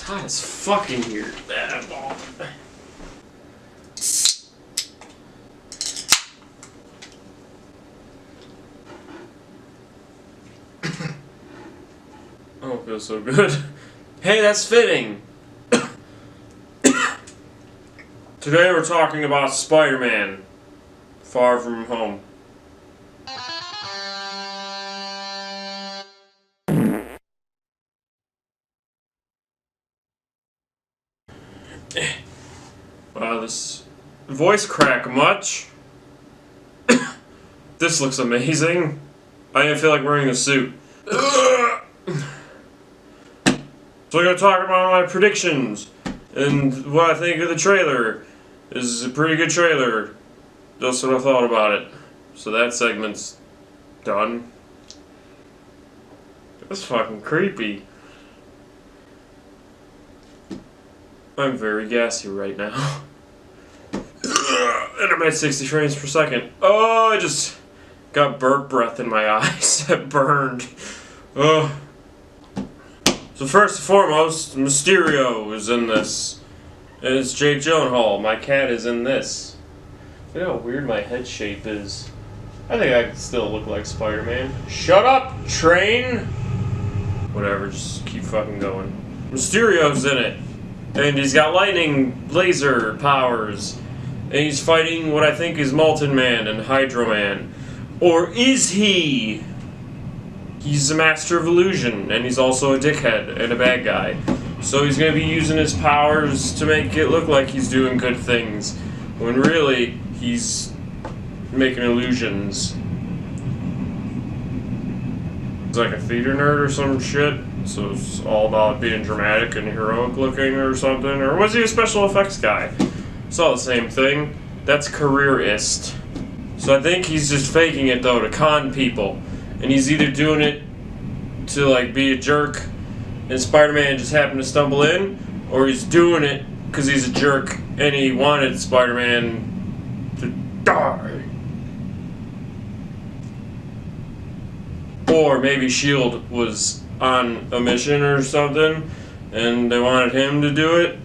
hot as fucking here. Oh, it feels so good. Hey, that's fitting. Today we're talking about Spider-Man, Far From Home. Wow, this voice crack much? This looks amazing. I even feel like wearing a suit. So we're gonna talk about my predictions and what I think of the trailer. This is a pretty good trailer. That's what I thought about it. So that segment's done. That's fucking creepy. I'm very gassy right now. And I'm at 60 frames per second. Oh, I just got burnt breath in my eyes. That burned. Oh. So first and foremost, Mysterio is in this. And it's Jake Gyllenhaal. My cat is in this. Look how weird my head shape is. I think I can still look like Spider-Man. Shut up, train! Whatever, just keep fucking going. Mysterio's in it. And he's got lightning laser powers. And he's fighting what I think is Molten Man and Hydro Man. Or is he? He's a master of illusion, and he's also a dickhead and a bad guy. So he's going to be using his powers to make it look like he's doing good things, when really, he's making illusions. He's like a theater nerd or some shit, so it's all about being dramatic and heroic looking or something. Or was he a special effects guy? It's all the same thing. That's careerist. So I think he's just faking it, though, to con people. And he's either doing it to, like, be a jerk and Spider-Man just happened to stumble in, or he's doing it because he's a jerk and he wanted Spider-Man to die. Or maybe S.H.I.E.L.D. was on a mission or something and they wanted him to do it.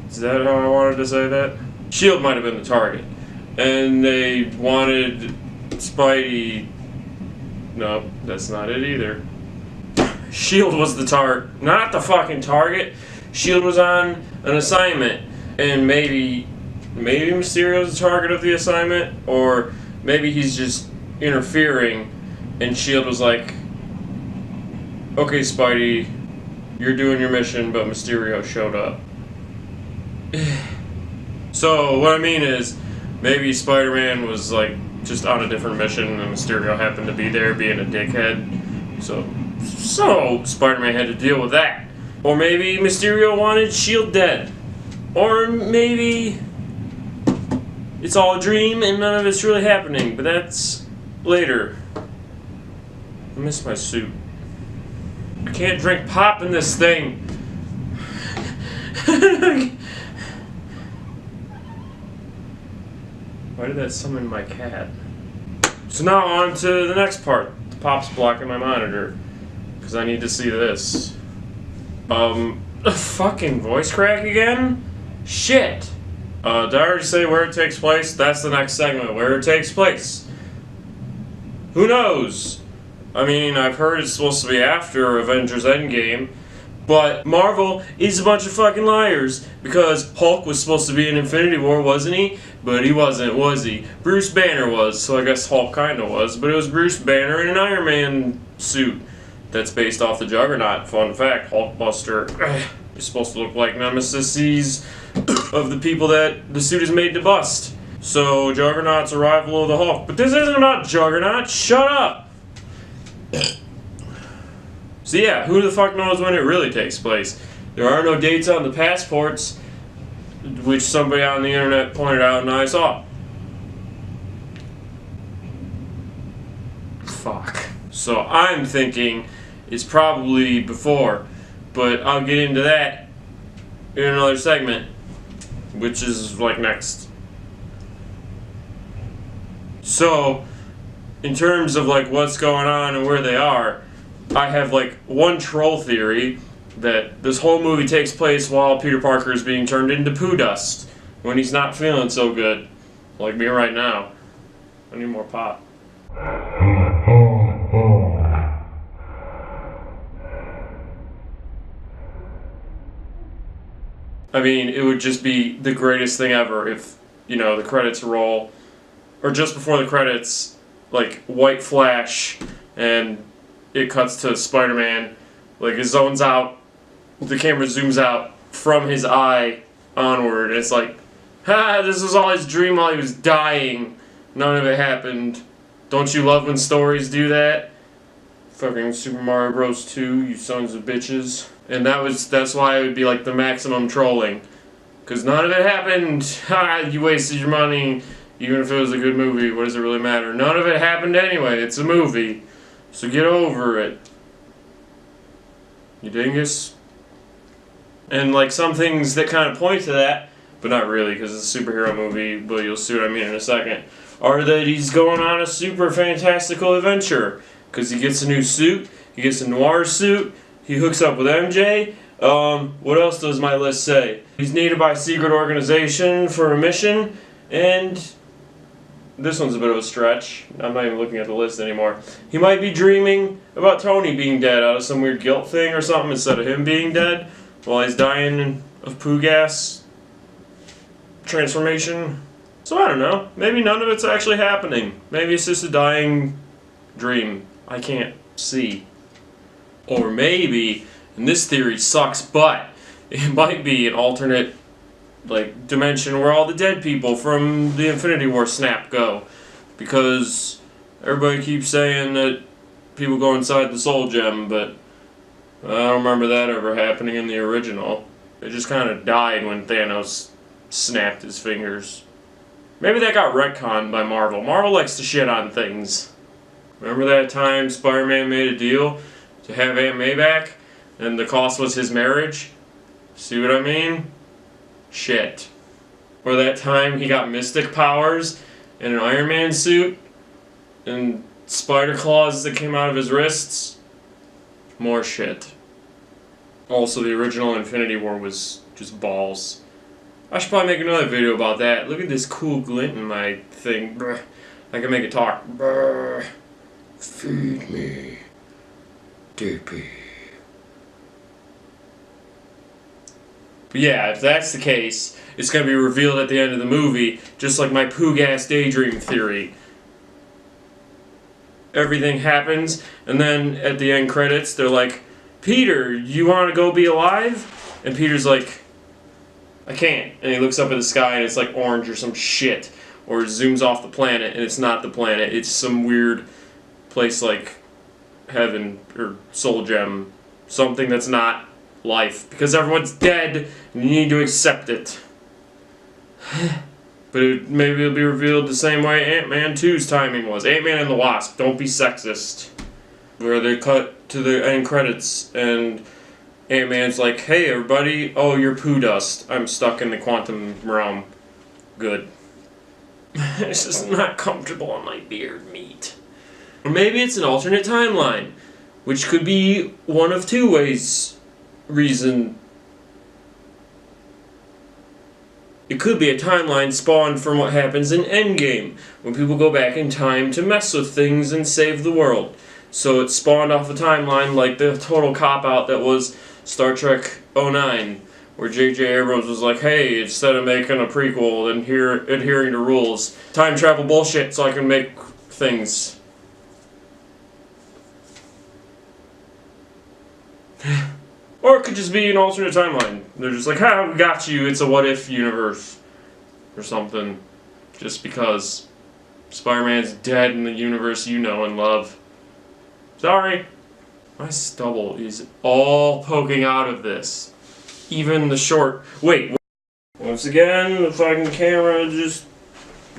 Is that how I wanted to say that? S.H.I.E.L.D. might have been the target. And they wanted Spidey... No, that's not it either. S.H.I.E.L.D. was the target, not the fucking target. S.H.I.E.L.D. was on an assignment, and maybe Mysterio's the target of the assignment, or maybe he's just interfering, and S.H.I.E.L.D. was like, okay, Spidey, you're doing your mission, but Mysterio showed up. So, what I mean is, maybe Spider-Man was, like, just on a different mission, and Mysterio happened to be there being a dickhead. So Spider-Man had to deal with that. Or maybe Mysterio wanted S.H.I.E.L.D. dead. Or maybe it's all a dream and none of it's really happening, but that's later. I miss my suit. I can't drink pop in this thing. Why did that summon my cat? So now on to the next part. The pop's blocking my monitor. Because I need to see this. Fucking voice crack again? Shit! Did I already say where it takes place? That's the next segment, where it takes place. Who knows? I mean, I've heard it's supposed to be after Avengers Endgame. But Marvel is a bunch of fucking liars, because Hulk was supposed to be in Infinity War, wasn't he? But he wasn't, was he? Bruce Banner was, so I guess Hulk kinda was, but it was Bruce Banner in an Iron Man suit that's based off the Juggernaut. Fun fact, Hulkbuster is supposed to look like nemesis of the people that the suit is made to bust. So Juggernaut's a rival of the Hulk. But this isn't about Juggernaut, shut up! So yeah, who the fuck knows when it really takes place? There are no dates on the passports, which somebody on the internet pointed out and I saw. Fuck. So I'm thinking it's probably before, but I'll get into that in another segment, which is like next. So, in terms of like what's going on and where they are, I have like one troll theory that this whole movie takes place while Peter Parker is being turned into poo dust when he's not feeling so good, like me right now. I need more pop. I mean, it would just be the greatest thing ever if, you know, the credits roll, or just before the credits, like, white flash, and it cuts to Spider-Man, like, it zones out, the camera zooms out from his eye onward, and it's like, ha, this was all his dream while he was dying. None of it happened. Don't you love when stories do that? Fucking Super Mario Bros. 2, you sons of bitches. And that's why it would be like the maximum trolling. Because none of it happened. Ha, you wasted your money. Even if it was a good movie, what does it really matter? None of it happened anyway. It's a movie. So get over it. You dingus? And like some things that kind of point to that, but not really because it's a superhero movie, but you'll see what I mean in a second, are that he's going on a super fantastical adventure. Because he gets a new suit, he gets a noir suit, he hooks up with MJ. What else does my list say? He's needed by a secret organization for a mission, and this one's a bit of a stretch. I'm not even looking at the list anymore. He might be dreaming about Tony being dead out of some weird guilt thing or something instead of him being dead while he's dying of poo gas transformation. So I don't know. Maybe none of it's actually happening. Maybe it's just a dying dream I can't see. Or maybe, and this theory sucks, but it might be an alternate like dimension where all the dead people from the Infinity War snap go. Because everybody keeps saying that people go inside the Soul Gem, but I don't remember that ever happening in the original. It just kind of died when Thanos snapped his fingers. Maybe that got retconned by Marvel. Marvel likes to shit on things. Remember that time Spider-Man made a deal to have Aunt May back, and the cost was his marriage? See what I mean? Shit. Or that time he got mystic powers and an Iron Man suit, and spider claws that came out of his wrists? More shit. Also, the original Infinity War was just balls. I should probably make another video about that. Look at this cool glint in my thing. Brr. I can make it talk. Brr. Feed me, Dippy. But yeah, if that's the case, it's going to be revealed at the end of the movie, just like my poo gas daydream theory. Everything happens, and then at the end credits, they're like, Peter, you want to go be alive? And Peter's like, I can't. And he looks up at the sky, and it's like orange or some shit. Or zooms off the planet, and it's not the planet. It's some weird place like heaven or Soul Gem. Something that's not life. Because everyone's dead, and you need to accept it. But maybe it'll be revealed the same way Ant-Man 2's timing was. Ant-Man and the Wasp, don't be sexist. Where they cut to the end credits, and Ant-Man's like, hey everybody, oh you're poo dust. I'm stuck in the quantum realm. Good. It's just not comfortable on my beard meat. Or maybe it's an alternate timeline, which could be one of two ways. Reason. It could be a timeline spawned from what happens in Endgame, when people go back in time to mess with things and save the world. So it spawned off a timeline like the total cop-out that was Star Trek 09, where J.J. Abrams was like, hey, instead of making a prequel and adhering to rules, time travel bullshit so I can make things. Or it could just be an alternate timeline. They're just like, ha, we got you, it's a what-if universe. Or something. Just because Spider-Man's dead in the universe you know and love. Sorry. My stubble is all poking out of this. Even the short... Wait. Once again, the fucking camera just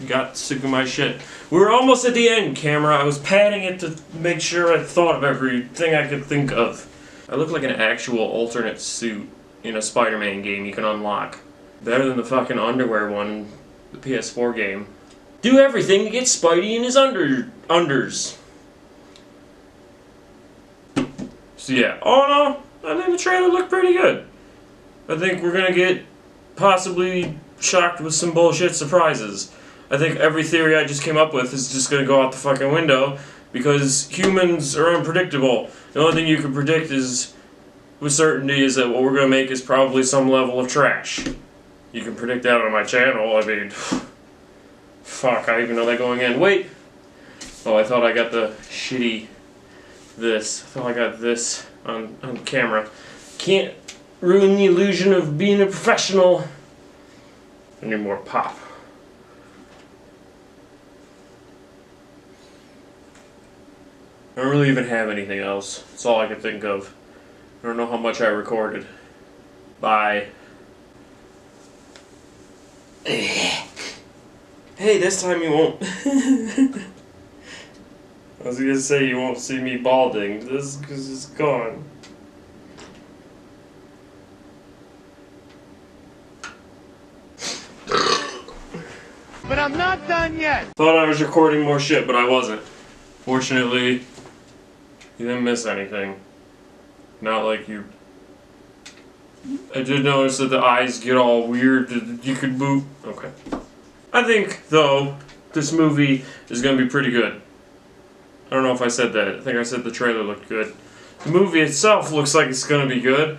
got sick of my shit. We were almost at the end, camera. I was patting it to make sure I thought of everything I could think of. I look like an actual alternate suit in a Spider-Man game you can unlock. Better than the fucking underwear one, the PS4 game. Do everything to get Spidey in his unders. So yeah, oh no, I think the trailer looked pretty good. I think we're gonna get possibly shocked with some bullshit surprises. I think every theory I just came up with is just gonna go out the fucking window because humans are unpredictable. The only thing you can predict is, with certainty, is that what we're gonna make is probably some level of trash. You can predict that on my channel. I mean, fuck, I even know that going in. Wait! Oh, I thought I got the shitty this. I thought I got this on camera. Can't ruin the illusion of being a professional. I need more pop. I don't really even have anything else. That's all I can think of. I don't know how much I recorded. Bye. Hey, this time you won't. I was gonna say you won't see me balding. This because it's gone. But I'm not done yet! Thought I was recording more shit, but I wasn't. Fortunately, you didn't miss anything. Not like you... I did notice that the eyes get all weird. You could move... Okay. I think, though, this movie is going to be pretty good. I don't know if I said that. I think I said the trailer looked good. The movie itself looks like it's going to be good.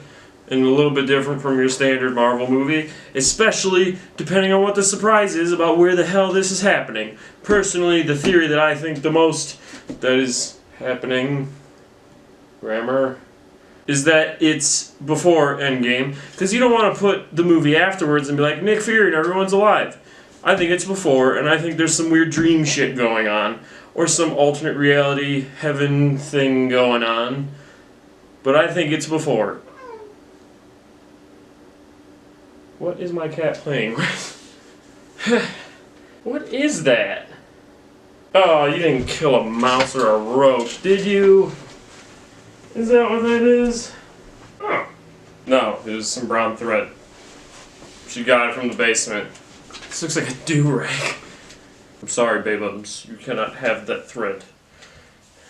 And a little bit different from your standard Marvel movie, especially depending on what the surprise is about where the hell this is happening. Personally, the theory that I think the most that is happening, grammar, is that it's before Endgame, because you don't want to put the movie afterwards and be like, Nick Fury and everyone's alive. I think it's before, and I think there's some weird dream shit going on, or some alternate reality heaven thing going on, but I think it's before. What is my cat playing with? What is that? Oh, you didn't kill a mouse or a roach, did you? Is that what that is? Oh. No, it was some brown thread. She got it from the basement. This looks like a do-rag. I'm sorry, Babums. You cannot have that thread.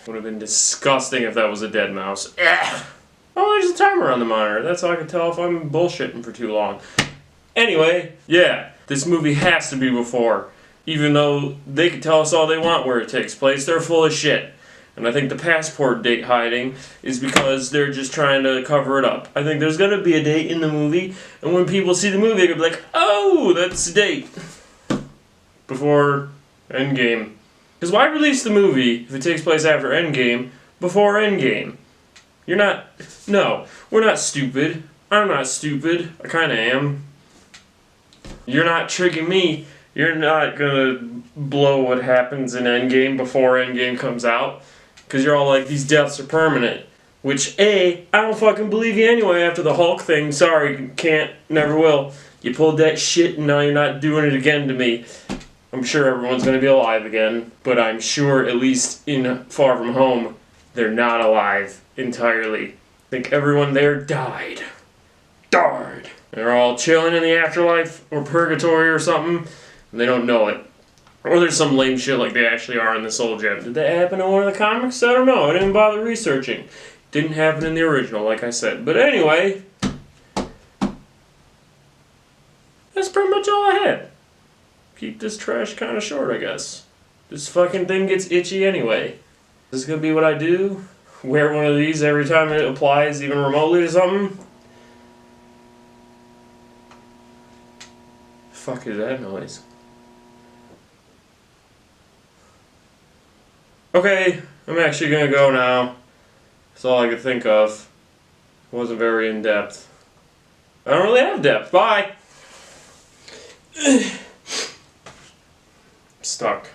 Would have been disgusting if that was a dead mouse. Ugh. Oh, there's a timer on the monitor. That's how I can tell if I'm bullshitting for too long. Anyway, yeah, this movie has to be before. Even though they can tell us all they want where it takes place, they're full of shit. And I think the passport date hiding is because they're just trying to cover it up. I think there's going to be a date in the movie, and when people see the movie, they're going to be like, oh, that's the date. Before Endgame. Because why release the movie if it takes place after Endgame before Endgame? You're not... No, we're not stupid. I'm not stupid. I kind of am. You're not tricking me. You're not gonna blow what happens in Endgame before Endgame comes out. Because you're all like, these deaths are permanent. Which, A, I don't fucking believe you anyway after the Hulk thing. Sorry, can't, never will. You pulled that shit and now you're not doing it again to me. I'm sure everyone's gonna be alive again. But I'm sure, at least in Far From Home, they're not alive entirely. I think everyone there died. Darn. They're all chilling in the afterlife or purgatory or something, and they don't know it. Or there's some lame shit like they actually are in the Soul Gem. Did that happen in one of the comics? I don't know. I didn't bother researching. Didn't happen in the original, like I said. But anyway, that's pretty much all I had. Keep this trash kind of short, I guess. This fucking thing gets itchy anyway. This is gonna be what I do? Wear one of these every time it applies, even remotely to something? Fuck is that noise? Okay, I'm actually gonna go now. That's all I could think of. It wasn't very in-depth. I don't really have depth. Bye! Stuck.